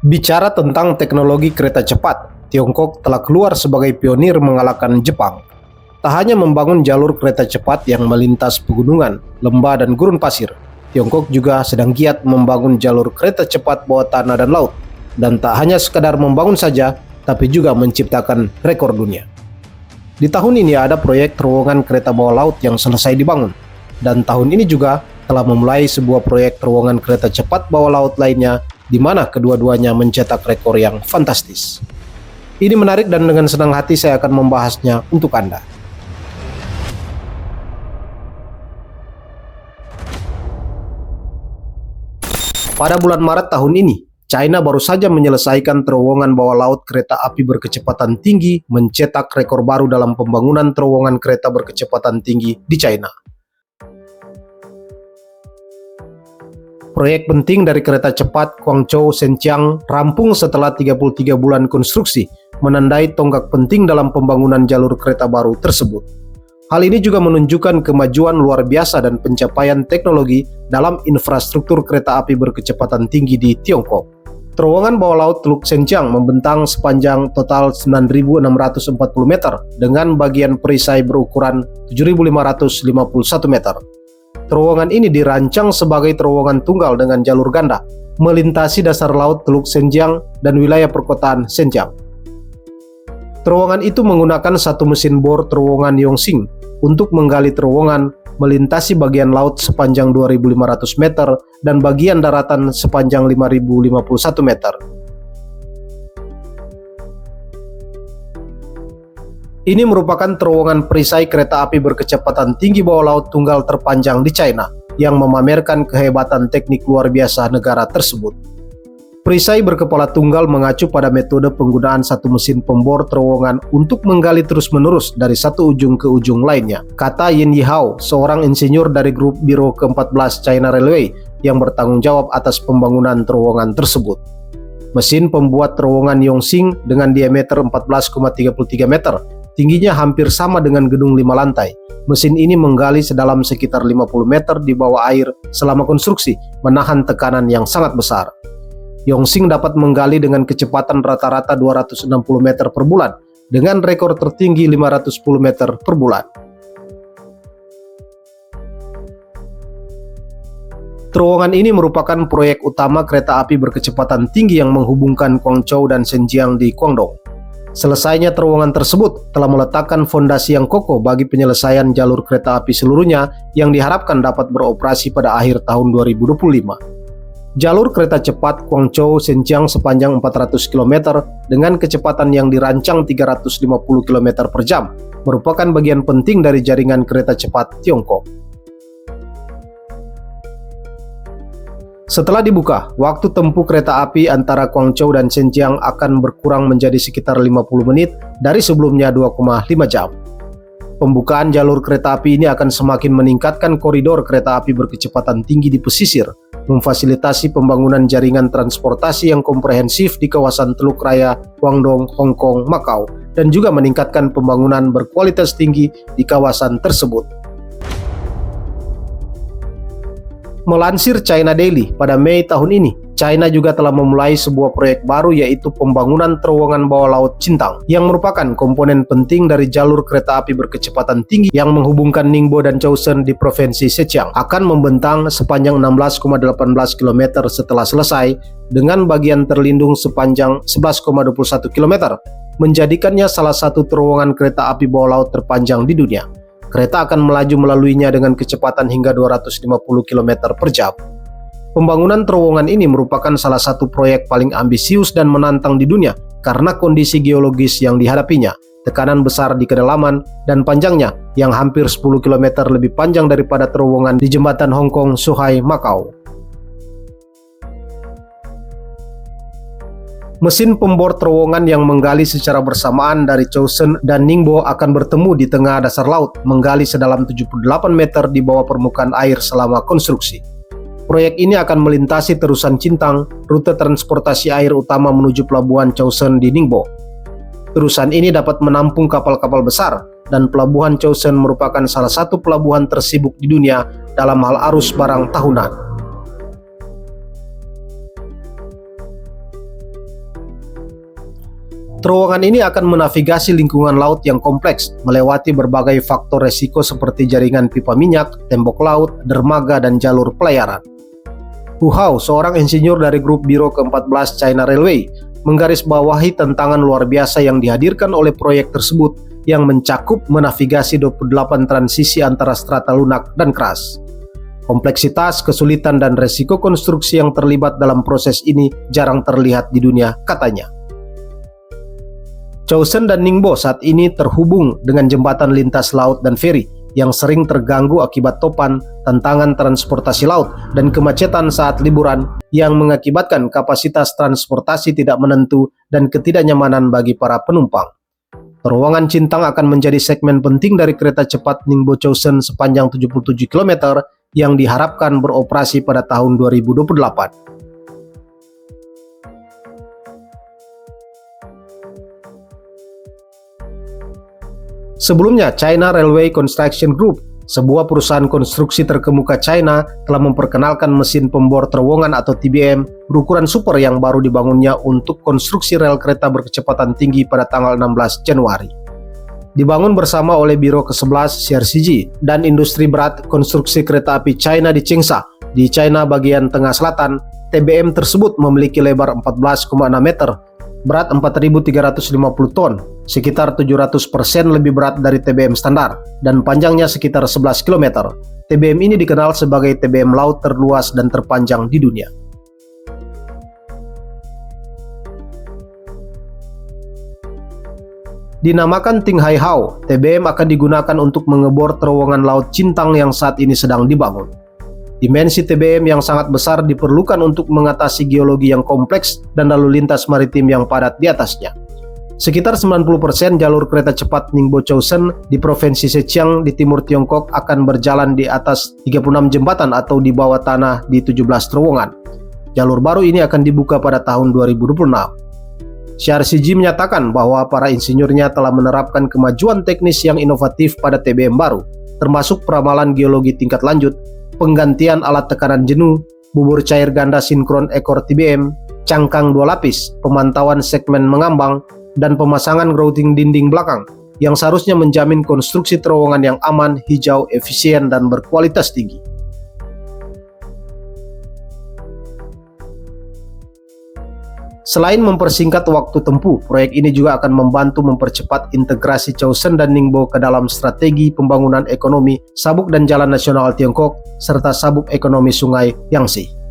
Bicara tentang teknologi kereta cepat, Tiongkok telah keluar sebagai pionir mengalahkan Jepang. Tak hanya membangun jalur kereta cepat yang melintas pegunungan, lembah dan gurun pasir, Tiongkok juga sedang giat membangun jalur kereta cepat bawah tanah dan laut. Dan tak hanya sekadar membangun saja, tapi juga menciptakan rekor dunia. Di tahun ini ada proyek terowongan kereta bawah laut yang selesai dibangun. Dan tahun ini juga telah memulai sebuah proyek terowongan kereta cepat bawah laut lainnya, di mana kedua-duanya mencetak rekor yang fantastis. Ini menarik dan dengan senang hati saya akan membahasnya untuk Anda. Pada bulan Maret tahun ini, China baru saja menyelesaikan terowongan bawah laut kereta api berkecepatan tinggi, mencetak rekor baru dalam pembangunan terowongan kereta berkecepatan tinggi di China. Proyek penting dari kereta cepat Guangzhou-Zhenjiang rampung setelah 33 bulan konstruksi, menandai tonggak penting dalam pembangunan jalur kereta baru tersebut. Hal ini juga menunjukkan kemajuan luar biasa dan pencapaian teknologi dalam infrastruktur kereta api berkecepatan tinggi di Tiongkok. Terowongan bawah laut Teluk Zhenjiang membentang sepanjang total 9.640 meter dengan bagian perisai berukuran 7.551 meter. Terowongan ini dirancang sebagai terowongan tunggal dengan jalur ganda, melintasi dasar laut Teluk Zhenjiang dan wilayah perkotaan Zhenjiang. Terowongan itu menggunakan satu mesin bor terowongan Yongxing untuk menggali terowongan, melintasi bagian laut sepanjang 2.500 meter dan bagian daratan sepanjang 5.051 meter. Ini merupakan terowongan perisai kereta api berkecepatan tinggi bawah laut tunggal terpanjang di China, yang memamerkan kehebatan teknik luar biasa negara tersebut. Perisai berkepala tunggal mengacu pada metode penggunaan satu mesin pembor terowongan untuk menggali terus-menerus dari satu ujung ke ujung lainnya, kata Yin Yihao, seorang insinyur dari grup Biro ke-14 China Railway yang bertanggung jawab atas pembangunan terowongan tersebut. Mesin pembuat terowongan Yongxing dengan diameter 14,33 meter, tingginya hampir sama dengan gedung 5 lantai. Mesin ini menggali sedalam sekitar 50 meter di bawah air selama konstruksi, menahan tekanan yang sangat besar. Yongxing dapat menggali dengan kecepatan rata-rata 260 meter per bulan, dengan rekor tertinggi 510 meter per bulan. Terowongan ini merupakan proyek utama kereta api berkecepatan tinggi yang menghubungkan Guangzhou dan Zhenjiang di Guangdong. Selesainya terowongan tersebut telah meletakkan fondasi yang kokoh bagi penyelesaian jalur kereta api seluruhnya yang diharapkan dapat beroperasi pada akhir tahun 2025. Jalur kereta cepat Guangzhou-Zhenjiang sepanjang 400 km dengan kecepatan yang dirancang 350 km per jam merupakan bagian penting dari jaringan kereta cepat Tiongkok. Setelah dibuka, waktu tempuh kereta api antara Guangzhou dan Zhenjiang akan berkurang menjadi sekitar 50 menit dari sebelumnya 2,5 jam. Pembukaan jalur kereta api ini akan semakin meningkatkan koridor kereta api berkecepatan tinggi di pesisir, memfasilitasi pembangunan jaringan transportasi yang komprehensif di kawasan Teluk Raya, Guangdong, Hong Kong, Macau, dan juga meningkatkan pembangunan berkualitas tinggi di kawasan tersebut. Melansir China Daily, pada Mei tahun ini, China juga telah memulai sebuah proyek baru yaitu pembangunan terowongan bawah laut Qintang, yang merupakan komponen penting dari jalur kereta api berkecepatan tinggi yang menghubungkan Ningbo dan Zhoushan di Provinsi Zhejiang, akan membentang sepanjang 16,18 km setelah selesai, dengan bagian terlindung sepanjang 11,21 km, menjadikannya salah satu terowongan kereta api bawah laut terpanjang di dunia. Kereta akan melaju melaluinya dengan kecepatan hingga 250 km per jam. Pembangunan terowongan ini merupakan salah satu proyek paling ambisius dan menantang di dunia karena kondisi geologis yang dihadapinya, tekanan besar di kedalaman, dan panjangnya yang hampir 10 km lebih panjang daripada terowongan di jembatan Hong Kong Zhuhai Macau. Mesin pembor terowongan yang menggali secara bersamaan dari Zhoushan dan Ningbo akan bertemu di tengah dasar laut, menggali sedalam 78 meter di bawah permukaan air selama konstruksi. Proyek ini akan melintasi terusan Qintang, rute transportasi air utama menuju pelabuhan Zhoushan di Ningbo. Terusan ini dapat menampung kapal-kapal besar, dan pelabuhan Zhoushan merupakan salah satu pelabuhan tersibuk di dunia dalam hal arus barang tahunan. Terowongan ini akan menavigasi lingkungan laut yang kompleks, melewati berbagai faktor resiko seperti jaringan pipa minyak, tembok laut, dermaga, dan jalur pelayaran. Hu Hao, seorang insinyur dari grup Biro ke-14 China Railway, menggarisbawahi tantangan luar biasa yang dihadirkan oleh proyek tersebut yang mencakup menavigasi 28 transisi antara strata lunak dan keras. Kompleksitas, kesulitan, dan resiko konstruksi yang terlibat dalam proses ini jarang terlihat di dunia, katanya. Choushen dan Ningbo saat ini terhubung dengan jembatan lintas laut dan feri yang sering terganggu akibat topan, tantangan transportasi laut, dan kemacetan saat liburan yang mengakibatkan kapasitas transportasi tidak menentu dan ketidaknyamanan bagi para penumpang. Terowongan Cintang akan menjadi segmen penting dari kereta cepat Ningbo Choushen sepanjang 77 km yang diharapkan beroperasi pada tahun 2028. Sebelumnya, China Railway Construction Group, sebuah perusahaan konstruksi terkemuka China, telah memperkenalkan mesin pembor terowongan atau TBM berukuran super yang baru dibangunnya untuk konstruksi rel kereta berkecepatan tinggi pada tanggal 16 Januari. Dibangun bersama oleh Biro ke-11 CRCG dan industri berat konstruksi kereta api China di Changsha, di China bagian tengah selatan. TBM tersebut memiliki lebar 14,6 meter, berat 4.350 ton, sekitar 700% lebih berat dari TBM standar, dan panjangnya sekitar 11 km. TBM ini dikenal sebagai TBM laut terluas dan terpanjang di dunia. Dinamakan Ting Hai Hao, TBM akan digunakan untuk mengebor terowongan laut Cintang yang saat ini sedang dibangun. Dimensi TBM yang sangat besar diperlukan untuk mengatasi geologi yang kompleks dan lalu lintas maritim yang padat di atasnya. Sekitar 90% jalur kereta cepat Ningbo Choushen di Provinsi Zhejiang di timur Tiongkok akan berjalan di atas 36 jembatan atau di bawah tanah di 17 terowongan. Jalur baru ini akan dibuka pada tahun 2026. CRCG menyatakan bahwa para insinyurnya telah menerapkan kemajuan teknis yang inovatif pada TBM baru, termasuk peramalan geologi tingkat lanjut, penggantian alat tekanan jenuh, bubur cair ganda sinkron ekor TBM, cangkang 2 lapis, pemantauan segmen mengambang, dan pemasangan grouting dinding belakang yang seharusnya menjamin konstruksi terowongan yang aman, hijau, efisien, dan berkualitas tinggi. Selain mempersingkat waktu tempuh, proyek ini juga akan membantu mempercepat integrasi Choushen dan Ningbo ke dalam strategi pembangunan ekonomi sabuk dan jalan nasional Tiongkok serta sabuk ekonomi Sungai Yangtze.